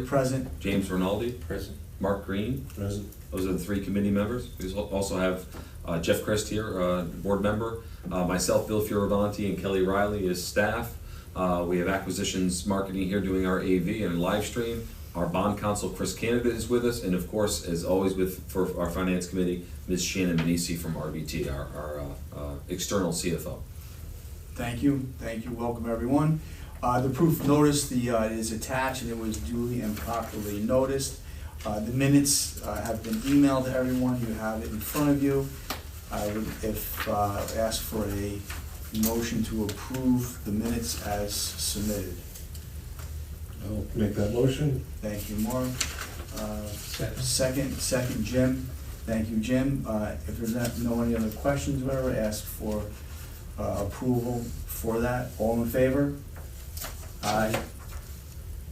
Present. James Rinaldi. Present. Mark Green. Present. Those are the 3 committee members. We also have Jeff Christ here, board member. Myself, Bill Fioravanti, and Kelly Riley as staff. We have acquisitions marketing here doing our AV and live stream. Our bond counsel, Chris Canada, is with us, and of course, as always, for our finance committee, Ms. Shannon Manisi from RBT, our external CFO. Thank you. Thank you. Welcome, everyone. The proof of notice is attached, and it was duly and properly noticed. The minutes have been emailed to everyone. You have it in front of you. I would ask for a motion to approve the minutes as submitted. I'll make that motion. Thank you, Mark. Second. Second, Jim. Thank you, Jim. If there's any other questions, whatever, ask for approval for that. All in favor? Aye.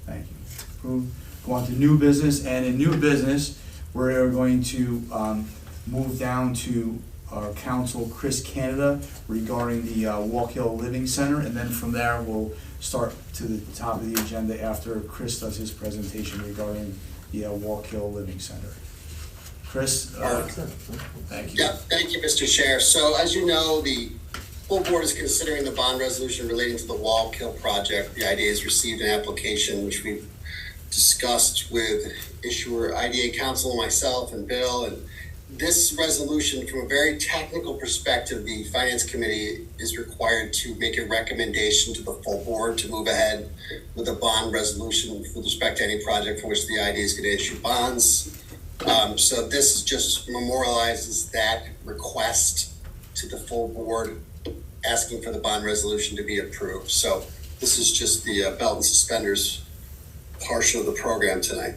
Thank you. Approved. Go on to new business, and in new business, we're going to move down to our counsel, Chris Canada, regarding the Walk Hill Living Center, and then from there, we'll start to the top of the agenda after Chris does his presentation regarding the Walk Hill Living Center. Chris, thank you. Yeah, thank you, Mr. Chair. So as you know, the full board is considering the bond resolution relating to the Walk Hill project. The IDA has received an application which we've discussed with issuer IDA counsel, myself, and Bill. And this resolution, from a very technical perspective, the Finance Committee is required to make a recommendation to the full board to move ahead with a bond resolution with respect to any project for which the IDA is going to issue bonds. So this just memorializes that request to the full board, asking for the bond resolution to be approved. So this is just the belt and suspenders portion of the program tonight.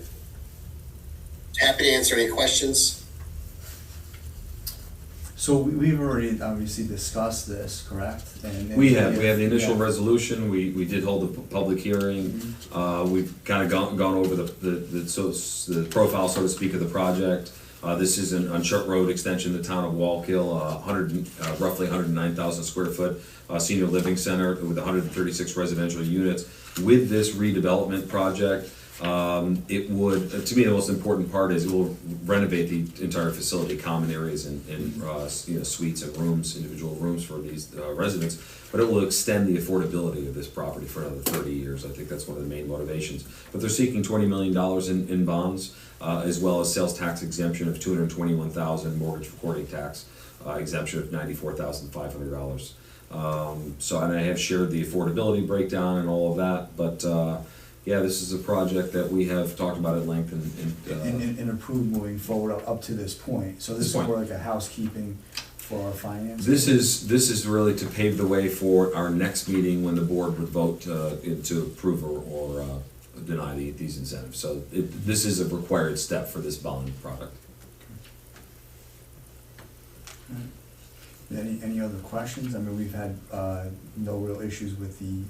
Happy to answer any questions. So we've already obviously discussed this, correct? And We have the initial resolution. We did hold a public hearing. Mm-hmm. We've kind of gone over the profile, so to speak, of the project. This is on Church Road extension, the town of Walk Hill, roughly 109,000 square foot senior living center with 136 residential units. With this redevelopment project, it would, to me, the most important part is it will renovate the entire facility, common areas and suites and rooms, individual rooms for these residents. But it will extend the affordability of this property for another 30 years. I think that's one of the main motivations. But they're seeking $20 million in bonds, as well as sales tax exemption of $221,000, mortgage recording tax exemption of $94,500. And I have shared the affordability breakdown and all of that, but yeah, this is a project that we have talked about at length and approved moving forward up to this point. So this is more like a housekeeping for our finances. This is really to pave the way for our next meeting when the board would vote to approve or deny these incentives. So this is a required step for this bond product. Any other questions? I mean, we've had no real issues with the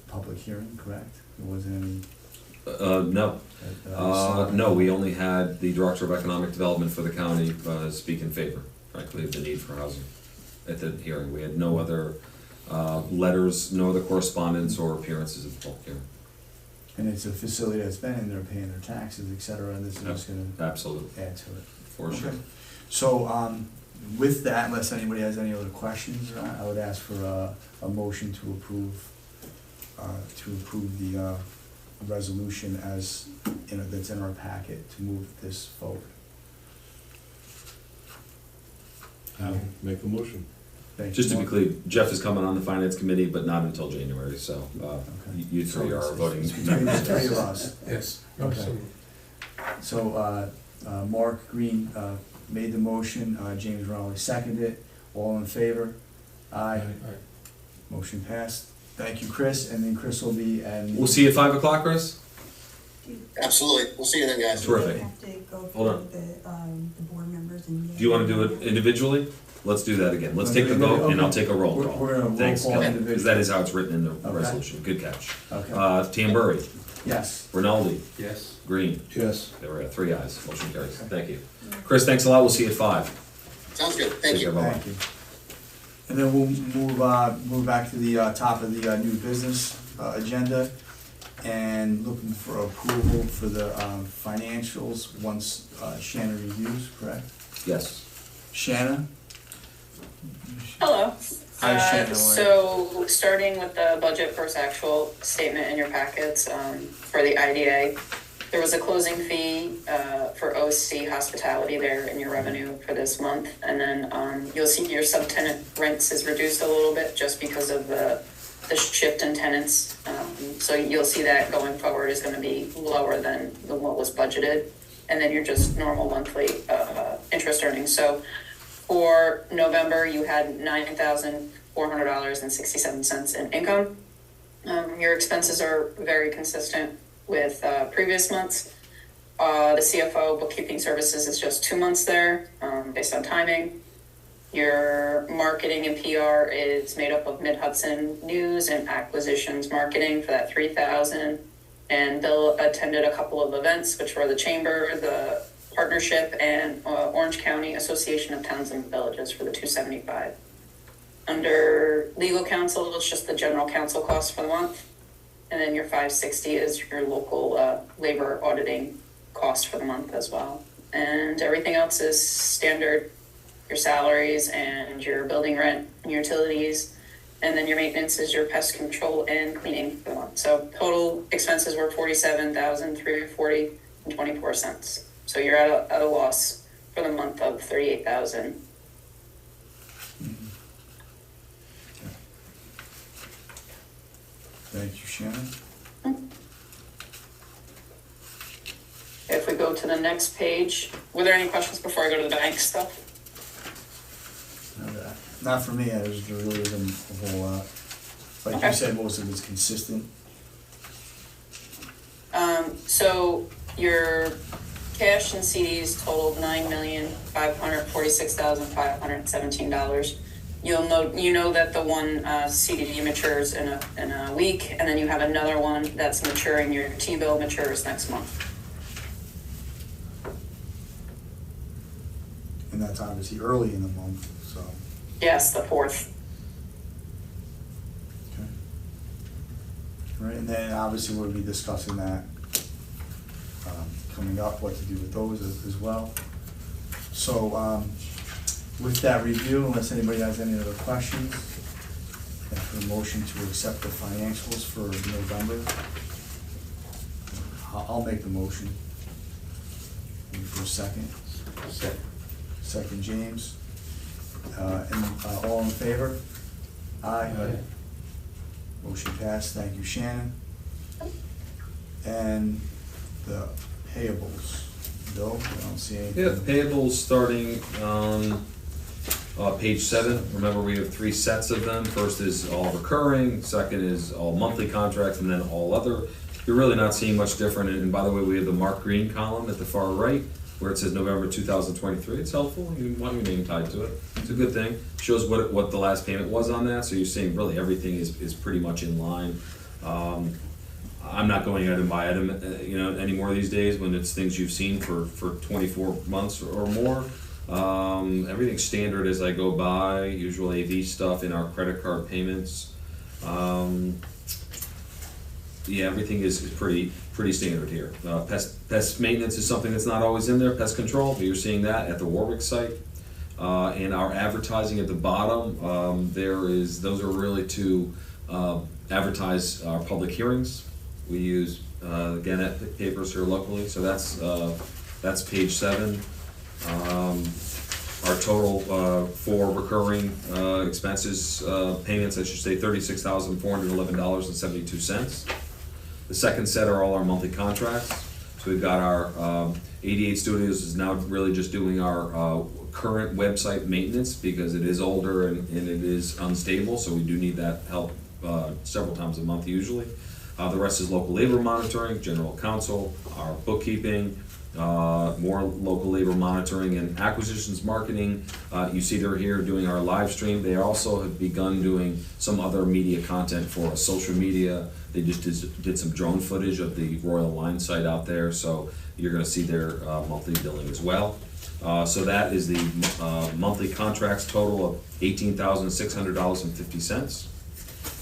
public hearing, correct? There wasn't any? No. No, we only had the Director of Economic Development for the county speak in favor, frankly, of the need for housing at the hearing. We had no other letters, no other correspondence or appearances at the public hearing. And it's a facility that's been in there paying their taxes, et cetera, and this is just gonna absolutely add to it. For sure. So with that, unless anybody has any other questions, I would ask for a motion to approve the resolution as that's in our packet to move this forward. I'll make a motion. Just to be clear, Jeff is coming on the finance committee, but not until January, so you three are voting. It's between the three of us. Yes. Okay. So Mark Green made the motion, James Rowley seconded it. All in favor? Aye. Motion passed. Thank you, Chris, and then Chris will be, and We'll see you at 5 o'clock, Chris? Absolutely. We'll see you then, guys. Terrific. We have to go Hold on. through the board members and. Do you want to do it individually? Let's do that again. Let's take the vote, and I'll take a roll call. We're gonna roll Thanks, call Kelly, individually. because that is how it's written in the Okay. resolution. Good catch. Okay. Tamburri, Yes. Rinaldi, Yes. Green. Yes. There we go, 3 ayes. Motion carries. Thank you. Chris, thanks a lot. We'll see you at 5. Sounds good. Thank you. Bye-bye. Thank you. And then we'll move back to the top of the new business agenda. and looking for approval for the financials once Shanna reviews, correct? Yes. Shanna? Hello. Hi, Shanna. So, starting with the budget first actual statement in your packets, for the IDA, there was a closing fee, for OC hospitality there in your revenue for this month. And then, you'll see your subtenant rents is reduced a little bit just because of the shift in tenants. So you'll see that going forward is gonna be lower than what was budgeted. And then you're just normal monthly, interest earnings. So for November, you had $9,400.67 in income. Your expenses are very consistent with previous months. The CFO bookkeeping services is just 2 months there, based on timing. Your marketing and PR is made up of Mid-Hudson News and Acquisitions Marketing for that $3,000. And Bill attended a couple of events, which were the Chamber, the Partnership, and Orange County Association of Towns and Villages for the $275. Under legal counsel, it's just the general counsel costs for the month. And then your $560 is your local labor auditing cost for the month as well. And everything else is standard, your salaries and your building rent and your utilities. And then your maintenance is your pest control and cleaning for the month. So total expenses were $47,340.24. So you're at a loss for the month of $38,000. Thank you, Shannon. If we go to the next page, were there any questions before I go to the bank stuff? Not for me, there really isn't a whole lot. Like you Okay. said, most of it's consistent. So your cash and CDs totaled $9,546,517. You know that the one CD matures in a week, and then you have another one that's maturing. Your T-bill matures next month. And that's obviously early in the month, so. Yes, the 4th. Okay. Right, and then obviously we'll be discussing that coming up, what to do with those as well. So with that review, unless anybody has any other questions, for a motion to accept the financials for November, I'll make the motion. Looking for a second. Second, James. And all in favor? Aye. Motion passed. Thank you, Shannon. And the payables. Bill, I don't see anything. Yeah, payables starting on page 7. Remember, we have 3 sets of them. First is all recurring, second is all monthly contracts, and then all other. You're really not seeing much different. And by the way, we have the Mark Green column at the far right, where it says November 2023. It's helpful. You want your name tied to it. It's a good thing. Shows what the last payment was on that. So you're seeing really everything is pretty much in line. I'm not going item by item, anymore these days when it's things you've seen for 24 months or more. Everything's standard as I go by. Usual AV stuff in our credit card payments. Yeah, everything is pretty standard here. Pest maintenance is something that's not always in there, pest control, but you're seeing that at the Warwick site. And our advertising at the bottom, those are really to advertise our public hearings. We use Gannett papers here locally, so that's page 7. Our total for recurring expenses, payments, I should say, $36,411.72. The second set are all our monthly contracts. So we've got our 88 Studios is now really just doing our current website maintenance because it is older and it is unstable, so we do need that help several times a month usually. The rest is local labor monitoring, general counsel, our bookkeeping, more local labor monitoring and acquisitions marketing. You see they're here doing our live stream. They also have begun doing some other media content for social media. They just did some drone footage of the Royal Line site out there, so you're gonna see their monthly billing as well. So that is the monthly contracts total of $18,600.50.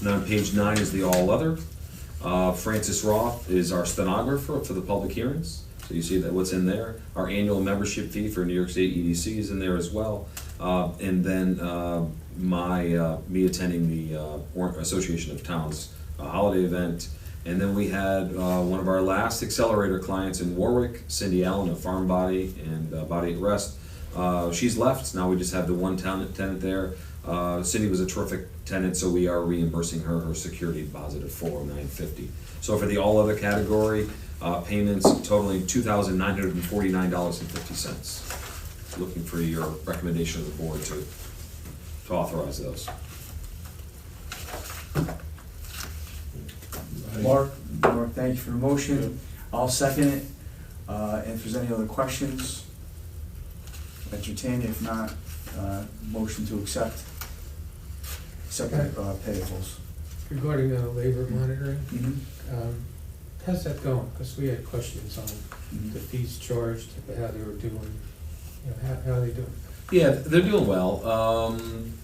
And then on page 9 is the all other. Francis Roth is our stenographer for the public hearings, so you see that what's in there. Our annual membership fee for New York State EDC is in there as well. And then me attending the Association of Towns holiday event. And then we had one of our last accelerator clients in Warwick, Cindy Allen of Farm Body and Body at Rest. She's left, now we just have the one tenant there. Cindy was a terrific tenant, so we are reimbursing her security deposit of $409.50. So for the all other category, payments totaling $2,949.50. Looking for your recommendation of the board to authorize those. Mark, thank you for the motion. I'll second it. And if there's any other questions, entertain. If not, motion to accept payables. Regarding labor monitoring, Mhm. how's that going? Because we had questions on the fees charged, how they were doing, how are they doing? Yeah, they're doing well.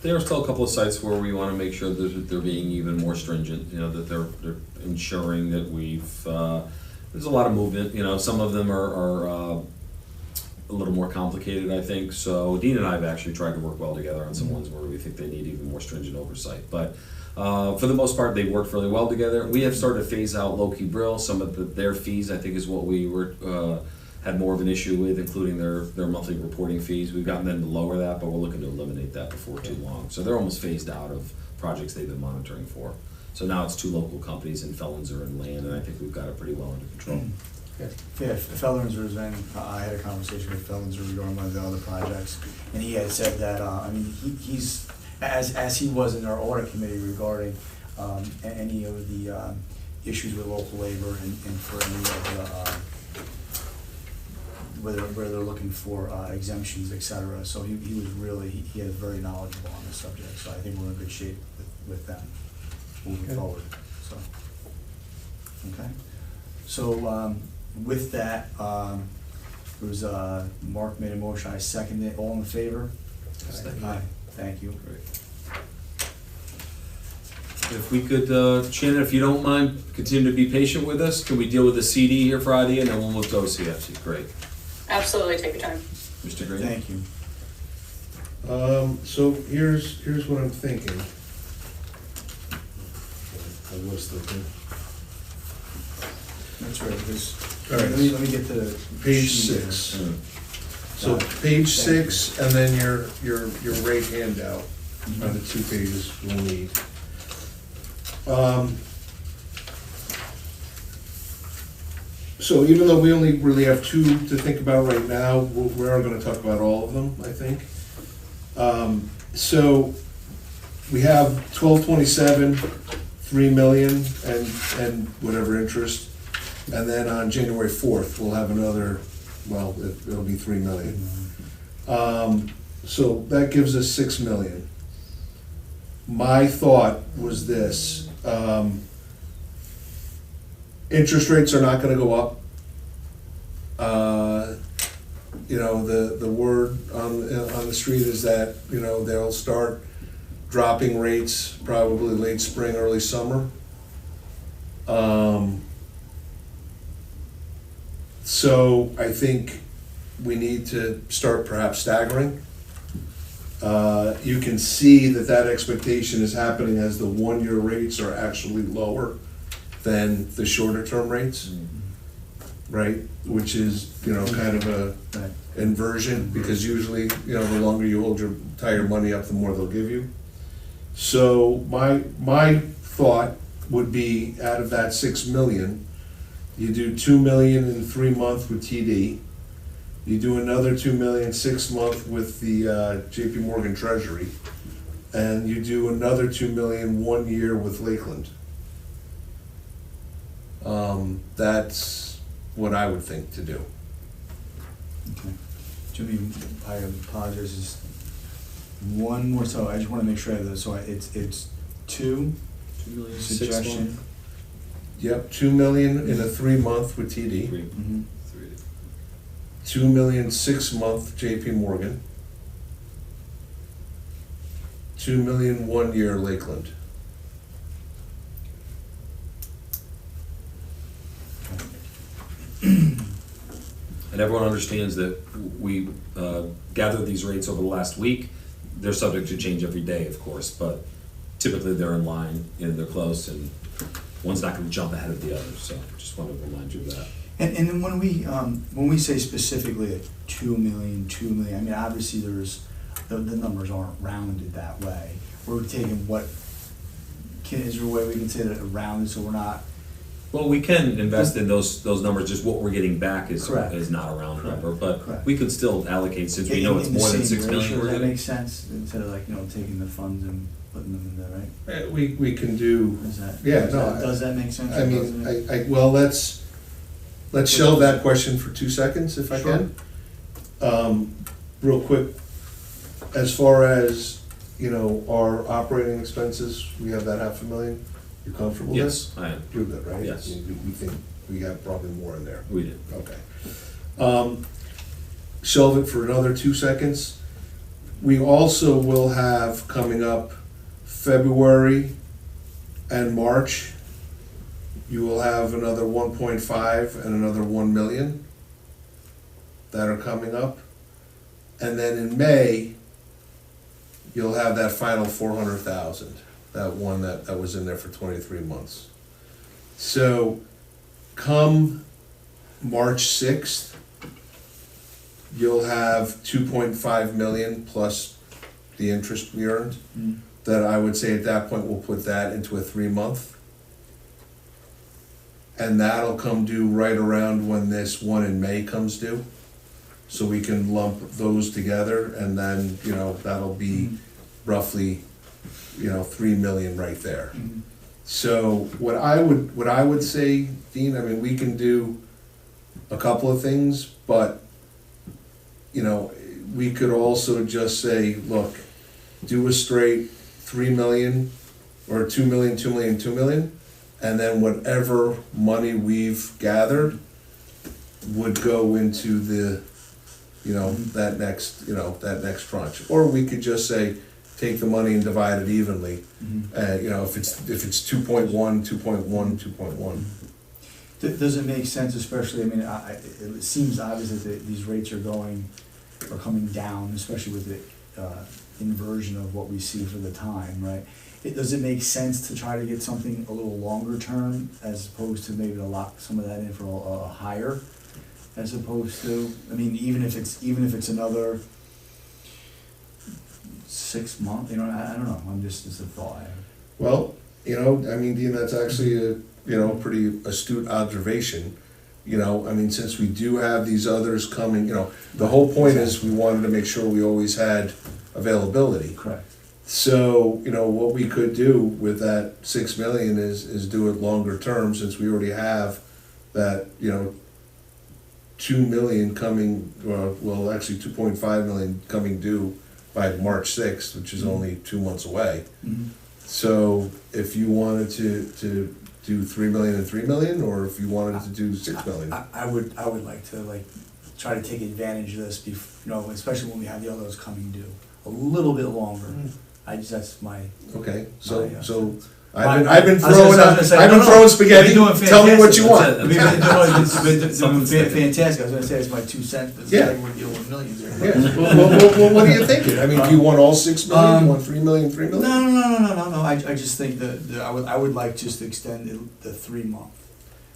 There are still a couple of sites where we want to make sure that they're being even more stringent, that they're ensuring that there's a lot of movement, some of them are a little more complicated, I think. So Dean and I have actually tried to work well together on some ones where we think they need even more stringent oversight. But for the most part, they worked really well together. We have started to phase out Low Key Brill. Some of their fees, I think, is what we had more of an issue with, including their monthly reporting fees. We've gotten them to lower that, but we're looking to eliminate that before too long. So they're almost phased out of projects they've been monitoring for. So now it's 2 local companies in Fellinzer and Land, and I think we've got it pretty well under control. Yeah, Fellinzer's in, I had a conversation with Fellinzer regarding one of the other projects, and he had said that, he's, as he was in our audit committee regarding any of the issues with local labor and for any of the, where they're looking for exemptions, et cetera. So he was really, he is very knowledgeable on this subject, so I think we're in good shape with them moving forward, so. Okay, so with that, it was Mark made a motion, I seconded it, all in favor? Aye, thank you. Great. If we could, Shannon, if you don't mind, continue to be patient with us. Can we deal with the CD here Friday, and then we'll move to OCFC? Great. Absolutely, take your time. Mr. Green? Thank you. So here's what I'm thinking. I was thinking. That's right, this, All right. let me get to the. Page sheet here. 6. Mm. So page 6, and then your rate handout on the 2 pages we'll need. So even though we only really have 2 to think about right now, we are gonna talk about all of them, I think. So we have 1227, 3 million and whatever interest. And then on January 4th, we'll have another, well, it'll be 3 million. So that gives us 6 million. My thought was this, interest rates are not gonna go up. The word on the street is that, they'll start dropping rates probably late spring, early summer. So I think we need to start perhaps staggering. You can see that expectation is happening as the 1-year rates are actually lower than the shorter term rates, right? Which is, kind of a Right. inversion, because usually, the longer you hold your entire money up, the more they'll give you. So my thought would be, out of that 6 million, you do 2 million in 3 months with TD. You do another 2 million 6 month with the JP Morgan Treasury, and you do another 2 million 1 year with Lakeland. That's what I would think to do. Okay. Jimmy, I apologize, just one more, so I just wanna make sure I have this, so it's 2 2 million, 6 suggestion. month. Yep, 2 million in a 3 month with TD, 3. Mhm. 3. 2 million 6 month JP Morgan, 2 million 1 year Lakeland. And everyone understands that we gathered these rates over the last week. They're subject to change every day, of course, but typically they're in line and they're close, and one's not gonna jump ahead of the other, so just wanted to remind you of that. And then when we say specifically a 2 million, I mean, obviously the numbers aren't rounded that way. We're taking is there a way we can say that rounded so we're not? Well, we can invest in those numbers, just what we're getting back Correct. is not a round Correct. number, but Correct. we could still allocate, since we know it's In the more than same 6 million ratio, we're does that getting. make sense, instead of taking the funds and putting them in there, right? We can do, Does that, Yeah, does no, that- does that make sense? I or mean, doesn't it? well, let's shelve that question for 2 seconds, if I Sure. can. Real quick, as far as, our operating expenses, we have that 500,000, you comfortable with? Yes, I am, You're good, right? Yes. We think we have probably more in there. we did. Okay. Shelve it for another 2 seconds. We also will have coming up February and March, you will have another 1.5 and another 1 million that are coming up. And then in May, you'll have that final 400,000, that one that was in there for 23 months. So come March 6th, you'll have 2.5 million plus the interest we earned. Mm. That I would say at that point, we'll put that into a 3-month. And that'll come due right around when this one in May comes due. So we can lump those together, and then, that'll be roughly, 3 million right there. Mhm. So what I would say, Dean, I mean, we can do a couple of things, but, we could also just say, look, do a straight 3 million, or 2 million, 2 million, 2 million, and then whatever money we've gathered would go into the, that next tranche. Or we could just say, take the money and divide it evenly. Mhm. If it's 2.1, 2.1, 2.1. Does it make sense, especially, I mean, it seems obvious that these rates are coming down, especially with the inversion of what we see for the time, right? Does it make sense to try to get something a little longer term as opposed to maybe lock some of that in for a higher, as opposed to, I mean, even if it's another 6 months, I don't know, it's a thought. Well, Dean, that's actually a, pretty astute observation. Since we do have these others coming, the whole point is we wanted to make sure we always had availability. Correct. So, what we could do with that 6 million is do it longer term, since we already have that, 2 million coming, well, actually 2.5 million coming due by March 6th, which is only 2 months away. Mhm. So if you wanted to do 3 million and 3 million, or if you wanted to do 6 million. I would like to try to take advantage of this, especially when we have the others coming due, a little bit longer. That's my. Okay, My, so My- I've been I was throwing gonna say, I've been no, no, throwing you've spaghetti. been doing Tell me what you fantastic. want. We've been doing Something's sticking. fantastic. I was gonna say it's my 2 cents, but it's Yeah. like we're dealing with millions here. Yeah. Well, what are you thinking? I mean, do you want all 6 million? Do you want 3 million, 3 No, million? no. I just think that I would like just to extend the 3 month,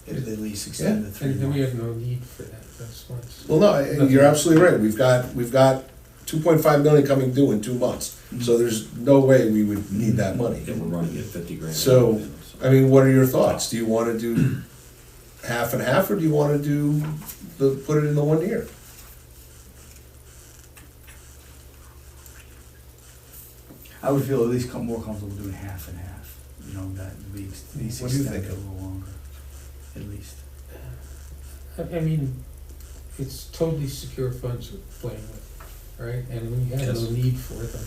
at least extend the 3 And then we month. have no need for that, that's what's. Well, no, you're absolutely right. We've got 2.5 million coming due in 2 months. So there's no way we would need that money. And we're running at 50 grand. So, I mean, what are your thoughts? Do you want to do half and half, or do you want to put it in the 1 year? I would feel at least more comfortable doing half and half, that at least What do you extend it think? a little longer, at least. I mean, it's totally secure funds we're playing with, right? And we have Yes. no need for them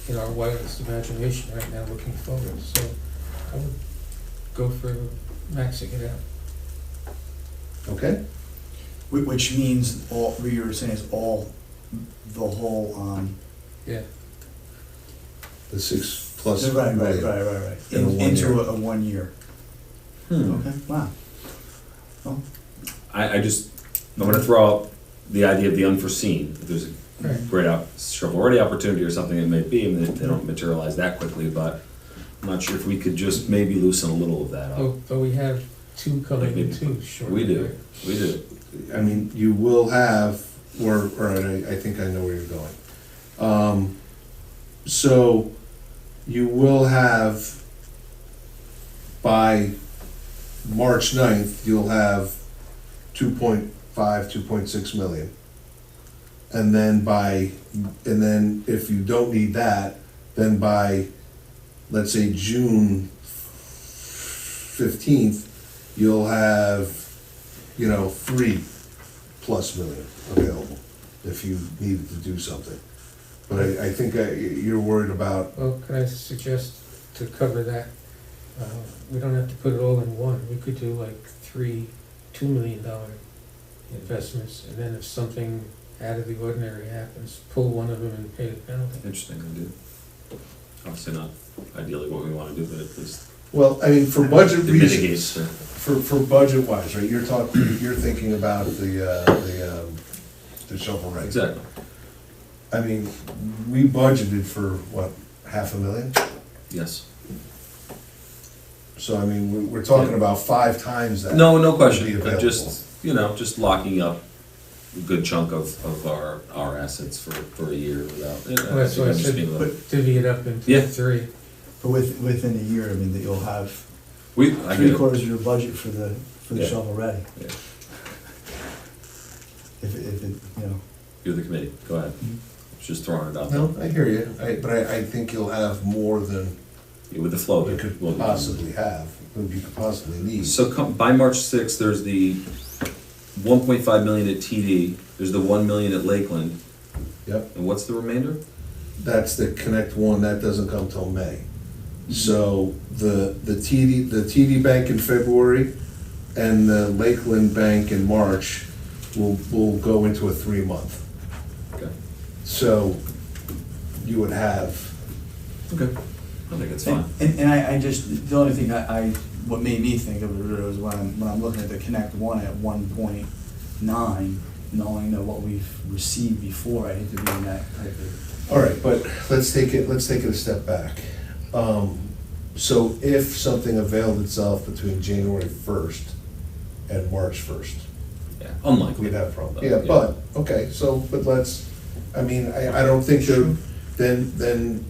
in our wildest imagination right now looking forward. So I would go for maxing it out. Okay? Which means what you were saying is the whole, Yeah. The 6 plus right, million. In a 1 into year. a 1 year. Hmm. Okay, wow. I just, I'm gonna throw out the idea of the unforeseen. If there's a Right. great shovel-ready opportunity or something it may be, and they don't materialize that quickly, but I'm not sure if we could just maybe loosen a little of that up. Oh, but we have two coming Maybe. in too, shortly. We do, right? we do. I mean, you will have, or I think I know where you're going. So, you will have, by March 9th, you'll have 2.5, 2.6 million. And then if you don't need that, then by, let's say, June 15th, you'll have, 3+ million available if you needed to do something. But I think you're worried about, Well, can I suggest to cover that, we don't have to put it all in one. We could do like $2 million investments, and then if something out of the ordinary happens, pull one of them and pay the penalty. Interesting, I do. Obviously not ideally what we wanna do, but at least well, I mean, for budget it mitigates reasons, the. for budget wise, right, you're thinking about the shovel ready. Exactly. I mean, we budgeted for, what, 500,000? Yes. So, I mean, we're talking about 5 times that. No would be question, but available. just locking up a good chunk of our assets for a year without. Well, that's why I said, divvy it up into Yeah. 3. But within a year, I mean, that you'll have I get it. 3/4 of your budget for the Yeah. shovel ready. Yeah. If it, You're the committee, go ahead. Just throwing it out No, there. I hear you, but I think you'll have more than Yeah, with the flow. you that could we'll do. possibly have, than you could possibly need. So by March 6th, there's the 1.5 million at TD, there's the 1 million at Lakeland, Yep, and what's the remainder? that's the Connect One, that doesn't come till May. So the TD Bank in February and the Lakeland Bank in March will go into a 3-month. Okay. So you would have, Okay. I think it's fine. and I just, the only thing what made me think of it was when I'm looking at the Connect One at 1.9, knowing that what we've received before, I hate to be in that type of. all right, but let's take it a step back. So if something availed itself between January 1st and March 1st, Yeah, unlikely. we'd have problems. Yeah. Yeah, but, okay, but I don't think then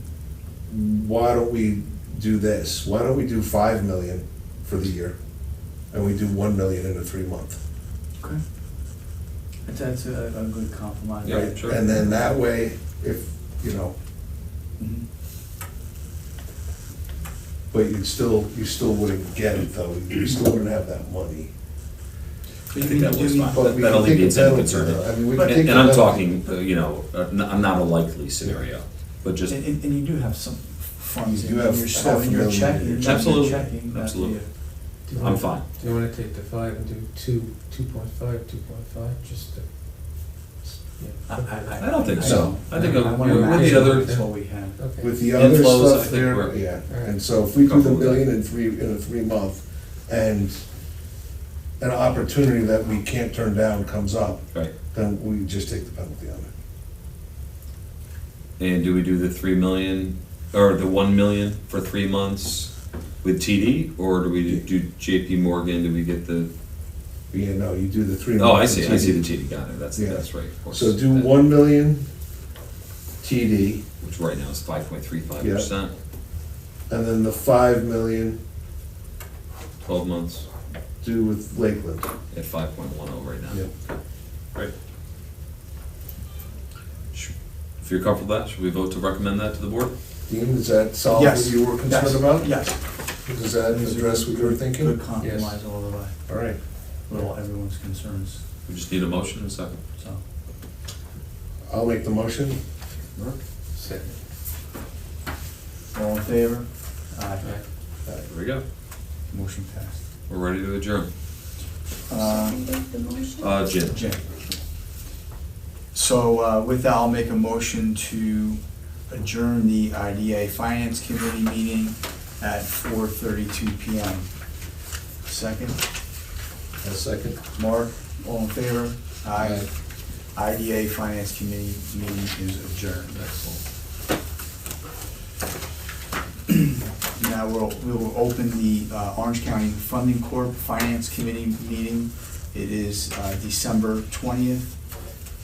why don't we do this? Why don't we do 5 million for the year? And we do 1 million in a 3-month? Okay. That's a good compromise. Yeah, right? sure. And then that way, if, Mhm. but you still wouldn't get it though, you still wouldn't have that money. I think that was fine. But we That can take alleviates a any penalty, concern. though. I mean, we But- can take And a I'm penalty. talking, not a likely scenario, but just, And you do have some funds You in do have your stuff, in your 500,000 check, in your your check. Absolutely. checking. Absolutely. Do you I'm wanna- fine. Do you wanna take the 5 and do 2.5, just to, I don't think so. I think I with wanna the match other, That's what we have. okay. With the other Inflows, I stuff think there, we're- yeah, Alright. and so if we do the Comfortable with million in a 3-month, and an opportunity that we can't turn down comes up, right. then we just take the penalty on it. And do we do the 3 million, or the 1 million for 3 months with TD, or do we do JP Morgan, do we get the, Yeah, no, you do the 3 oh, months. I see the TD, got it, that's Yeah. right, of course. So do That- 1 million TD, Which right now is 5.35%, and then the 5 million 12 months do with Lakeland. at 5.10 right now. Yeah. Right. If you're comfortable with that, should we vote to recommend that to the board? Dean, does that solve what Yes. you were concerned Yes. about? Yes. Does that address what you were thinking? Good compromise all the way, All right. with all everyone's concerns, We just need a motion and a second. so. I'll make the motion. Second. All in favor? Aye. There we go. Motion passed. We're ready to adjourn. Who made the motion? Jim. Jim. So with that, I'll make a motion to adjourn the IDA Finance Committee meeting at 4:32 PM. Second, A second. Mark, all in favor? Aye. IDA Finance Committee meeting is adjourned. Excellent. Now we will open the Orange County Funding Corp. Finance Committee meeting. It is December 20th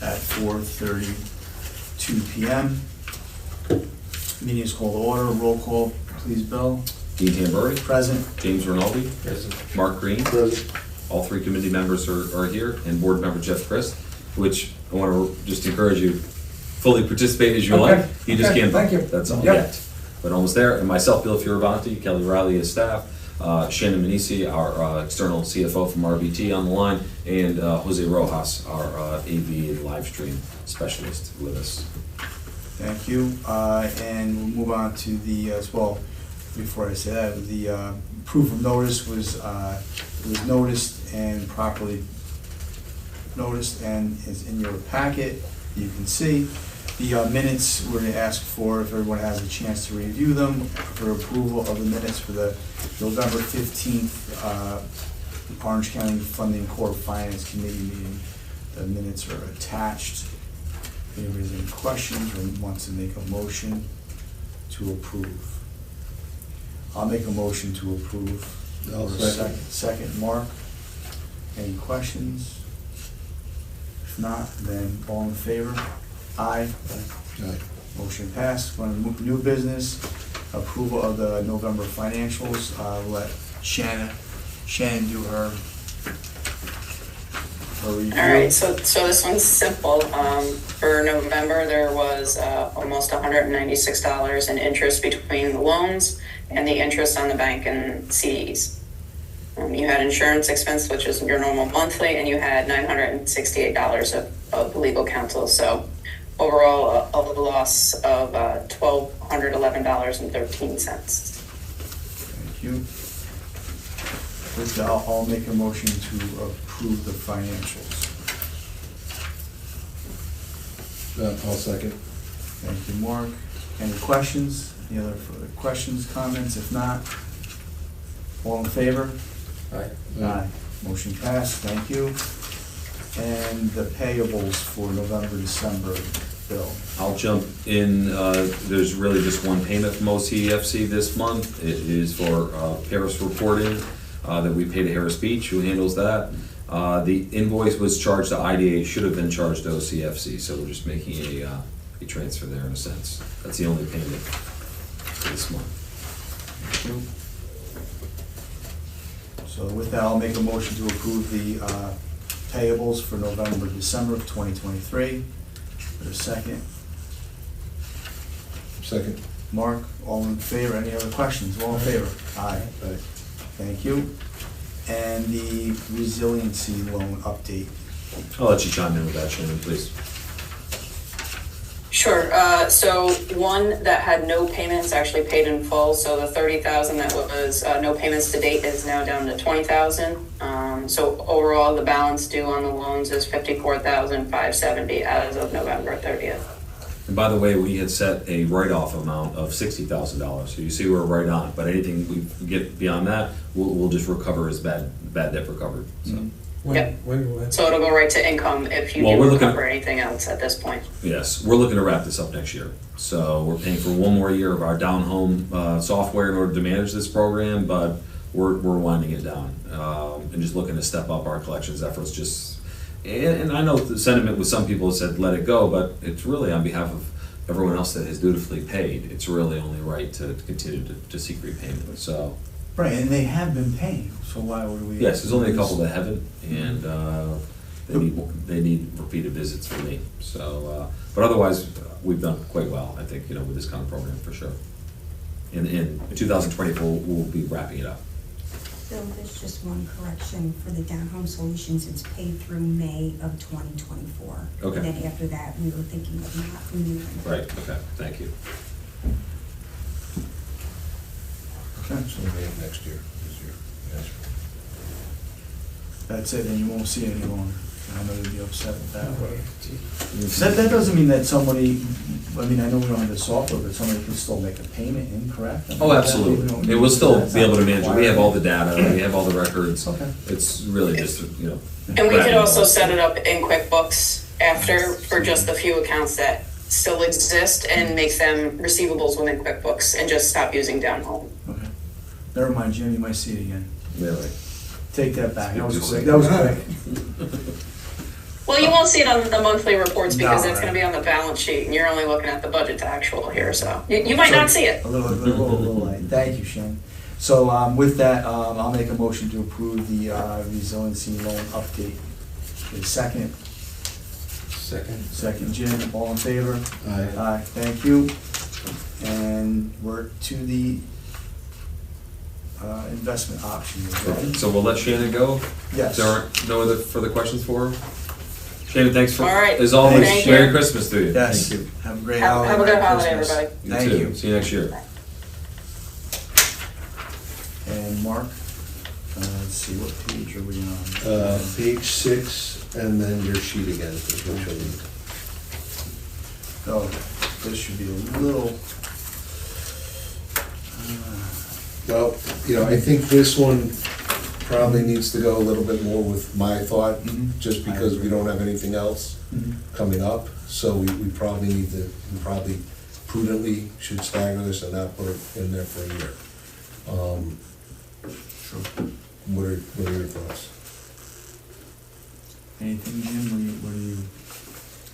at 4:32 p.m. Meeting is called to order. Roll call, please, Bill. Dean Tamburri, Present. James Rinaldi, Present. Mark Green. Present. All three committee members are here, and board member Jeff Christ, which I want to just encourage you, fully participate as you Okay, like. You just okay, can't thank vote, you. that's all Yep. yet. But almost there, and myself, Bill Fioravanti, Kelly Riley as staff, Shannon Manisi, our external CFO from RBT on the line, and Jose Rojas, our AV and live stream specialist with us. Thank you. And we'll move on to the, as well, before I say that, the proof of notice was noticed and properly noticed and is in your packet. You can see the minutes we're going to ask for, if everyone has a chance to review them, for approval of the minutes for the November 15th Orange County Funding Corp. Finance Committee meeting. The minutes are attached. If anybody has any questions or wants to make a motion to approve. I'll make a motion to approve. I'll For a second. Second, Mark. Any questions? If not, then all in favor? Aye. Aye. Motion passed. On new business, approval of the November financials. Let Shannon do her review. All right, so this one's simple. For November, there was almost $196 in interest between the loans and the interest on the bank and CDs. You had insurance expense, which is your normal monthly, and you had $968 of legal counsel. So overall, a loss of $1,211.13. Thank you. With that, I'll make a motion to approve the financials. I'll second. Thank you, Mark. Any questions? Any other further questions, comments? If not, all in favor? Aye. Aye. Motion passed, thank you. And the payables for November, December, Bill. I'll jump in, there's really just one payment from OCFC this month. It is for Paris reporting that we pay to Harris Beach, who handles that. The invoice was charged to IDA, should have been charged to OCFC, so we're just making a transfer there in a sense. That's the only payment for this month. Thank you. So with that, I'll make a motion to approve the payables for November, December of 2023. For a second. Second. Mark, all in favor? Any other questions? All in favor? Aye. Aye. Thank you. And the resiliency loan update. I'll let you chime in with that, Shannon, please. Sure, so one that had no payments actually paid in full, so the $30,000 that was no payments to date is now down to $20,000. So overall, the balance due on the loans is $54,570 as of November 30th. And by the way, we had set a write-off amount of $60,000, so you see we're right on it. But anything we get beyond that, we'll just recover as bad debt recovered, so. Mhm. Yep. When will that? So it'll go right to income if you Well, do we're looking- recover anything else at this point. Yes, we're looking to wrap this up next year. So we're paying for one more year of our down-home software in order to manage this program, but we're winding it down. And just looking to step up our collections efforts and I know the sentiment with some people said, let it go, but it's really on behalf of everyone else that has dutifully paid. It's really only right to continue to seek repayment, so. Right, and they have been paying, so why would we? Yes, there's only a couple that haven't, and they need repeated visits from me. So, but otherwise, we've done quite well, I think, with this kind of program, for sure. In 2024, we'll be wrapping it up. Bill, there's just one correction for the down-home solutions. It's paid through May of 2024. Okay. And then after that, we were thinking of not renewing. Right, okay, thank you. Okay. So May next year, this year. Yes. That's it, and you won't see it any longer. I know you'd be upset with that, but. That doesn't mean that somebody, I mean, I know we don't have the software, but somebody can still make a payment incorrect? I mean, Oh, absolutely. It will still be able to manage it. We have all the data, we have all the records. Okay. It's really just, you know. And we could also set it up in QuickBooks after for just the few accounts that still exist and make them receivables within QuickBooks and just stop using down home. Okay. Never mind, Jim, you might see it again. Really. Take that back, that was Speak quick, too that was quick. Well, you won't see it on the monthly reports because No, that's gonna right. be on the balance sheet and you're only looking at the budget to actual here, so you might not see it. A little light, thank you, Shane. So, with that, I'll make a motion to approve the, resiliency loan update. Okay, second, Second. Jim, all in favor? Aye. Aye, thank you. And we're to the, investment option. So we'll let Shannon go? Yes. There aren't no other further questions for her? Shannon, thanks for, All right. as always, Thank Merry you. Christmas to you. Yes, Thank you. have a great Have holiday. a good Merry holiday, Christmas. everybody. Thank too. you. See you next year. And Mark, let's see, what page are we on? Page 6, and then your sheet again, is what you'll need. Oh, this should be a little, Well, you know, I think this one probably needs to go a little bit more with my thought, Mhm. just because we don't have anything else coming up. So we probably need to, we probably prudently should stagger this and not put it in there for a year. Sure. What are your thoughts? Anything, Jim, what do you,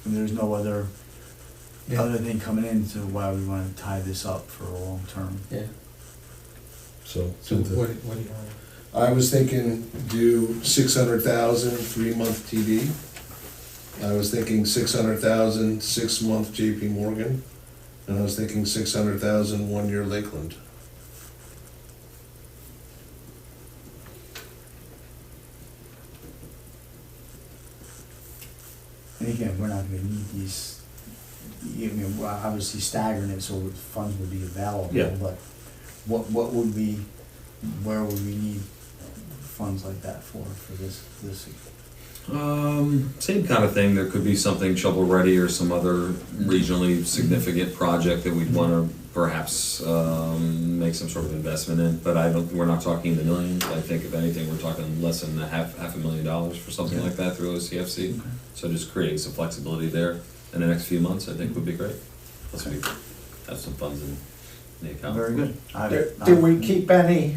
and there's no other Yeah. thing coming into why we wanna tie this up for a long term? Yeah, So, so what do you want? I was thinking do 600,000, 3-month TD. I was thinking 600,000, 6-month JP Morgan. And I was thinking 600,000, 1-year Lakeland. And again, we're not gonna need these, I mean, we're obviously staggering it so funds would be available. Yeah. But what would we, where would we need funds like that for this? Same kind of thing, there could be something shovel-ready or some other regionally significant project that we'd wanna perhaps, make some sort of investment in, but we're not talking the millions, I think if anything, we're talking less than half $500,000 for something Okay. like that through OCFC. Okay. So just creating some flexibility there in the next few months, I think would be great. Plus we have some funds in the account. Very good. Do we keep any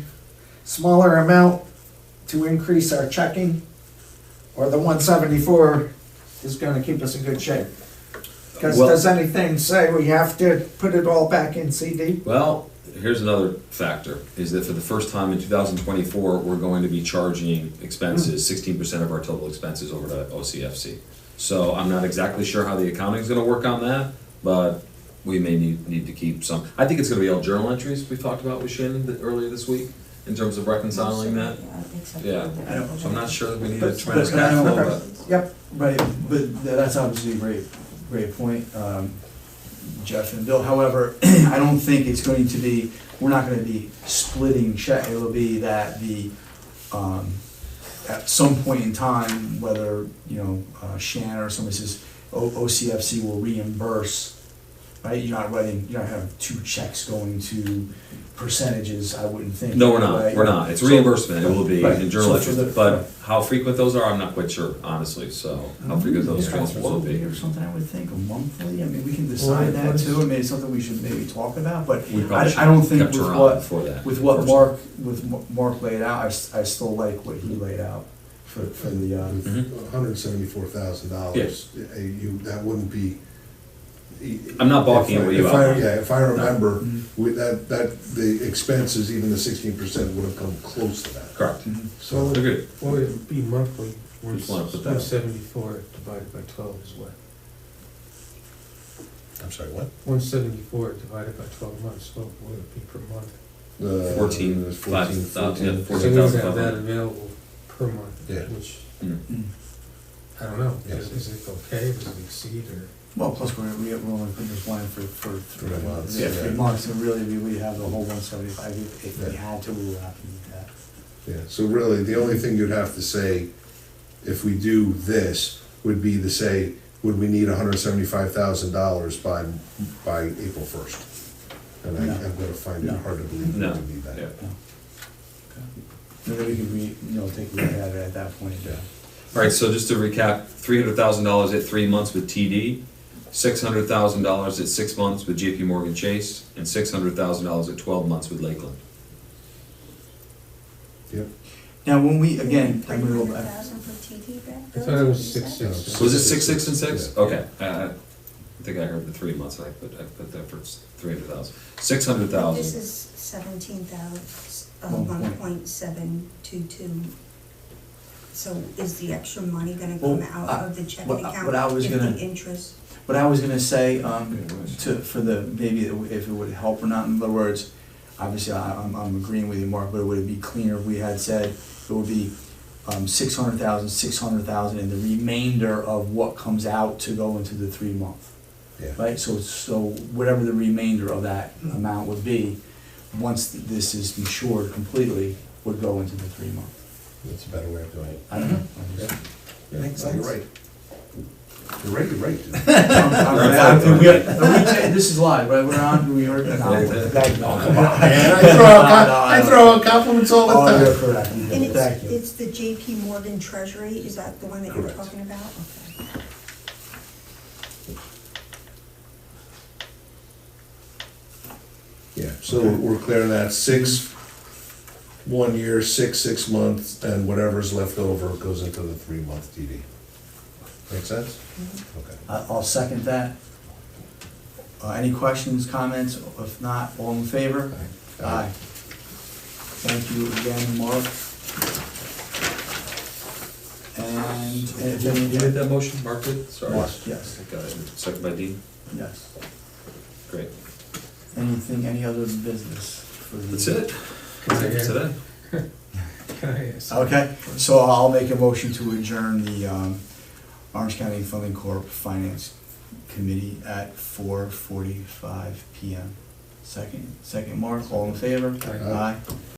smaller amount to increase our checking? Or the 174 is gonna keep us in good shape? Because Well- does anything say we have to put it all back in CD? Well, here's another factor, is that for the first time in 2024, we're going to be charging expenses, 16% of our total expenses over to OCFC. So I'm not exactly sure how the accounting's gonna work on that, but we may need to keep some. I think it's gonna be all journal entries we talked about with Shannon earlier this week, in terms of reconciling that. Except Yeah. for the- I don't- So I'm not sure that we need a But- tremendous but I cash flow, don't- but. Yep, Right, but that's obviously a great point, Jeff and Bill. However, I don't think it's going to be, we're not gonna be splitting check. It'll be that at some point in time, whether, Shannon or somebody says, OCFC will reimburse, right? You're not having two checks going to percentages, I wouldn't think. No, we're right? not, we're not. It's So- reimbursement, it will be Right. in journal So for entries, the- but how frequent those are, I'm not quite sure, honestly, so how frequent those transfers will be. Quarterly or something, I would think, or monthly, I mean, we can decide What that is- too, I mean, it's something we should maybe talk about, but We probably should I don't have think kept with her on what, for that. with what unfortunately. Mark laid out, I still like what he laid out for the, With Mhm. $174,000, that wouldn't be. I'm not balking at what you outlined. Yeah, if I remember, Mhm. with the expenses, even the 16% would have come close to that. Correct. So, Agreed. What would it be monthly? Just wanna put that up. 174 divided by 12 is what? I'm sorry, what? 174 divided by 12 months, what would it be per month? 14, 14, 5,000, yeah, So we 14,000. have that available per month, Yeah. which, Mm. I don't know, Yeah. is it okay, does it exceed, or? well, plus we're only putting this line for 3 months, Yeah, yeah. 3 months, and really, we have the whole 175, if we Yeah. had to, we would have to do that. Yeah, so really, the only thing you'd have to say if we do this, would be to say, would we need $175,000 by April 1st? And No. I'm gonna find it No. hard to believe we No, would need that. yeah. And then we can take a look at it at that point, yeah. All right, so just to recap, $300,000 at 3 months with TD, $600,000 at 6 months with JP Morgan Chase, and $600,000 at 12 months with Lakeland. Yep. Now, when we, again, I'm gonna go back. 300,000 for TD back? I thought it was 6. Was it 6, 6, and 6? Yeah. Okay, I think I heard the 3 months, I put that for 300,000. 600,000. This is 17,000, 1.722. So is the extra money gonna come Well, out of the checking what account? I was if gonna- the interest? What I was gonna say, for the, maybe if it would help or not, in other words, obviously, I'm agreeing with you, Mark, but would it be cleaner if we had said it would be 600,000, and the remainder of what comes out to go into the 3 month? Yeah. Right, so whatever the remainder of that amount would be, once this is matured completely, would go into the 3 month. That's a better way of doing it. I don't know. Yeah, Makes You're sense. right. You're right, dude. This is live, right, we're on, we heard that. Man, I throw out compliments all the Oh, you're time. correct, you And did. Thank you. it's the JP Morgan Treasury, is that the one that you're Correct. talking about? Okay. Yeah, so we're clear on that, 6 1 year, 6 months, and whatever's left over goes into the 3 month TD. Make sense? Okay. I'll second that. Any questions, comments? If not, all in favor? Aye. Thank you again, Mark. And if You any, made that motion, Mark did? Sorry. Mark, yes, Got it. Second by Dean? yes. Great. Any other business for the? That's it. That's it for today. Can I ask? Okay, so I'll make a motion to adjourn the Orange County Funding Corp. Finance Committee at 4:45 PM. Second, Mark, all in favor? Aye. Aye.